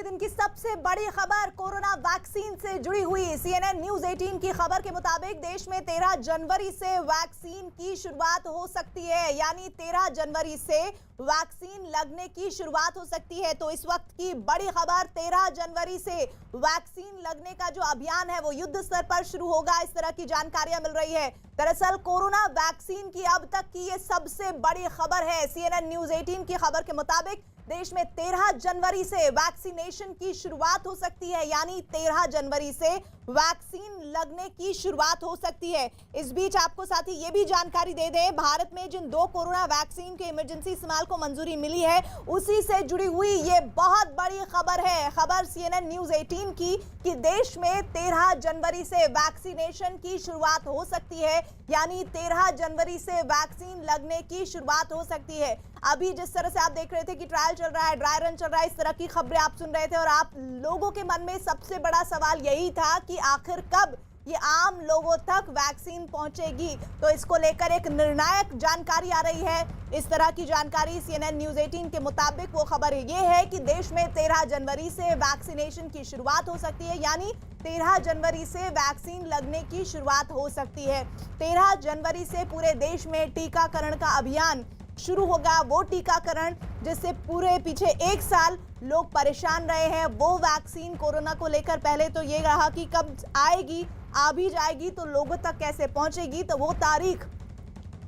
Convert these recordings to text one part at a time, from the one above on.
के दिन की सबसे बड़ी खबर कोरोना वैक्सीन से जुड़ी हुई। CNN न्यूज 18 की खबर के मुताबिक देश में 13 जनवरी से वैक्सीन की शुरुआत हो सकती है, यानी 13 जनवरी से वैक्सीन लगने की शुरुआत हो सकती है। तो इस वक्त की बड़ी खबर, 13 जनवरी से वैक्सीन लगने का जो अभियान है वो युद्ध स्तर पर शुरू होगा, इस तरह की जानकारियां मिल रही है। दरअसल कोरोना वैक्सीन की अब तक की ये सबसे बड़ी खबर है। CNN न्यूज 18 की खबर के मुताबिक देश में 13 जनवरी से वैक्सीनेशन की शुरुआत हो सकती है, यानी 13 जनवरी से वैक्सीन लगने की शुरुआत हो सकती है। इस बीच आपको साथ ही ये भी जानकारी दे दें, भारत में जिन 2 कोरोना वैक्सीन के इमरजेंसी इस्तेमाल को मंजूरी मिली है, उसी से जुड़ी हुई ये बहुत बड़ी खबर है। खबर CNN न्यूज 18 की कि देश में 13 जनवरी से वैक्सीनेशन की शुरुआत हो सकती है, यानी 13 जनवरी से वैक्सीन लगने की शुरुआत हो सकती है। अभी जिस तरह से आप देख रहे थे कि ट्रायल चल रहा है, ड्राई रन चल रहा है, इस तरह की खबरें आप सुन रहे थे और आप लोगों के मन में सबसे बड़ा सवाल यही था कि आखिर कब ये आम लोगों तक वैक्सीन पहुंचेगी। तो इसको लेकर एक निर्णायक जानकारी आ रही है। इस तरह की जानकारी CNN न्यूज 18 के मुताबिक वो खबर ये है कि देश में 13 जनवरी से वैक्सीनेशन की शुरुआत हो सकती है, यानी 13 जनवरी से वैक्सीन लगने की शुरुआत हो सकती है। 13 जनवरी से पूरे देश में टीकाकरण का अभियान शुरू होगा। वो टीकाकरण जिससे पूरे पीछे 1 साल लोग परेशान रहे हैं, वो वैक्सीन कोरोना को लेकर पहले तो ये रहा कि कब आएगी, आ भी जाएगी तो लोगों तक कैसे पहुंचेगी, तो वो तारीख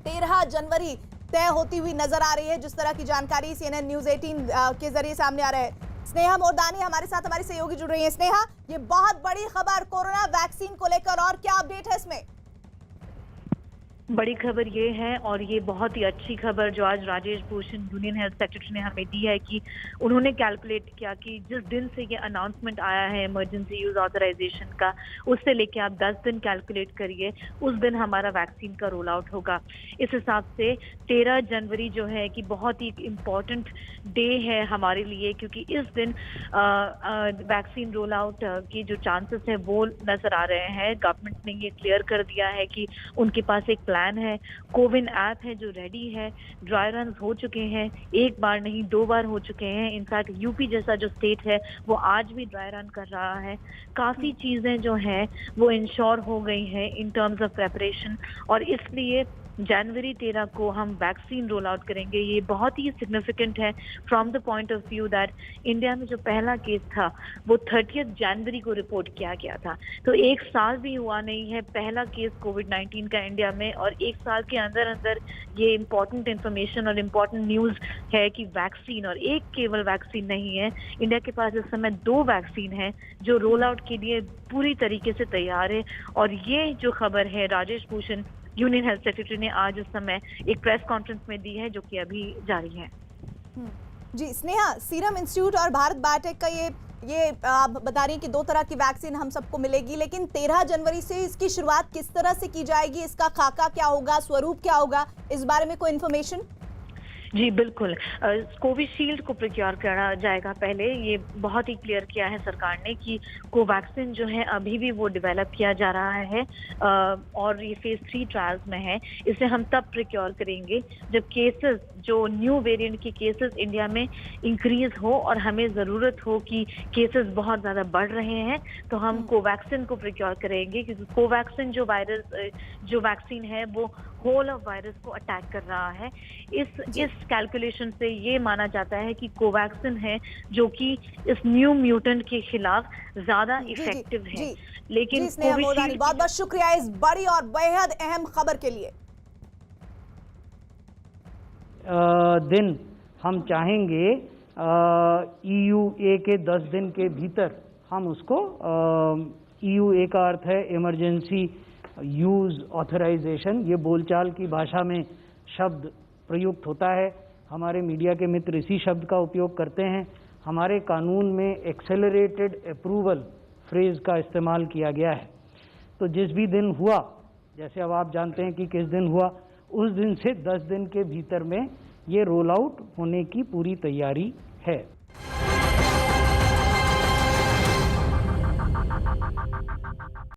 13 जनवरी तय होती हुई नजर आ रही है, जिस तरह की जानकारी CNN न्यूज 18 के जरिए सामने आ रहा है। स्नेहा मोरदानी हमारे साथ, हमारी सहयोगी जुड़ रही है। स्नेहा, ये बहुत बड़ी खबर कोरोना वैक्सीन को लेकर, और क्या अपडेट है इसमें? बड़ी खबर ये है, और ये बहुत ही अच्छी खबर जो आज Rajesh Bhushan union health secretary ने हमें दी है कि उन्होंने कैलकुलेट किया कि जिस दिन से ये अनाउंसमेंट आया है इमरजेंसी यूज ऑथराइजेशन का, उससे लेके आप 10 दिन कैलकुलेट करिए, उस दिन हमारा वैक्सीन का रोल आउट होगा। इस हिसाब से 13 जनवरी जो है कि बहुत ही इम्पोर्टेंट डे है हमारे लिए, क्योंकि इस दिन वैक्सीन रोल आउट की जो चांसेस है वो नजर आ रहे हैं। गवर्नमेंट ने ये क्लियर कर दिया है कि उनके पास एक प्लान है, कोविन ऐप है जो रेडी है, ड्राई रन हो चुके हैं, 1 बार नहीं 2 बार हो चुके हैं। इनफैक्ट यूपी जैसा जो स्टेट है वो आज भी ड्राई रन कर रहा है। काफी चीजें जो हैं वो इंश्योर हो गई हैं इन टर्म्स ऑफ प्रेपरेशन, और इसलिए जनवरी 13 को हम वैक्सीन रोल आउट करेंगे। ये बहुत ही सिग्निफिकेंट है from the point of view that India में जो पहला केस था वो 30 जनवरी को रिपोर्ट किया गया था। तो 1 साल भी हुआ नहीं है पहला केस कोविड-19 का इंडिया में, और 1 साल के अंदर अंदर ये इम्पोर्टेंट इंफॉर्मेशन और इम्पोर्टेंट न्यूज है कि वैक्सीन, और एक केवल वैक्सीन नहीं है, इंडिया के पास इस समय 2 वैक्सीन है जो रोल आउट के लिए पूरी तरीके से तैयार है। और ये जो खबर है Rajesh Bhushan union health secretary ने आज इस समय एक प्रेस कॉन्फ्रेंस में दी है, जो कि अभी जारी है। जी स्नेहा, सीरम इंस्टीट्यूट और भारत बायोटेक का ये आप बता रही हैं कि 2 तरह की वैक्सीन हम सबको मिलेगी, लेकिन 13 जनवरी से इसकी शुरुआत किस तरह से की जाएगी, इसका खाका क्या होगा, स्वरूप क्या होगा, इस बारे में कोई इन्फॉर्मेशन? जी बिल्कुल, कोविशील्ड को प्रोक्योर करा जाएगा पहले। ये बहुत ही क्लियर किया है सरकार ने कि कोवैक्सीन जो है अभी भी वो डेवलप किया जा रहा है, और ये फेज 3 ट्रायल्स में है। इसे हम तब प्रोक्योर करेंगे जब केसेस, जो न्यू वेरिएंट के केसेस इंडिया में इंक्रीज हो और हमें ज़रूरत हो कि केसेस बहुत ज़्यादा बढ़ रहे हैं, तो हम कोवैक्सीन को प्रोक्योर करेंगे, क्योंकि कोवैक्सीन जो वैक्सीन है वो होल ऑफ वायरस को अटैक कर रहा है। इस कैलकुलेशन से ये माना जाता है कि कोवैक्सीन है जो कि इस न्यू म्यूटेंट के खिलाफ ज्यादा इफेक्टिव है। लेकिन बहुत बहुत शुक्रिया इस बड़ी और बेहद अहम खबर के लिए। दिन हम चाहेंगे EUA के 10 दिन के भीतर हम उसको, EUA का अर्थ है इमरजेंसी यूज ऑथराइजेशन, ये बोलचाल की भाषा में शब्द प्रयुक्त होता है। हमारे मीडिया के मित्र इसी शब्द का उपयोग करते हैं। हमारे कानून में एक्सेलरेटेड अप्रूवल फ्रेज का इस्तेमाल किया गया है। तो जिस भी दिन हुआ, जैसे अब आप जानते हैं कि किस दिन हुआ, उस दिन से 10 दिन के भीतर में ये रोल आउट होने की पूरी तैयारी है।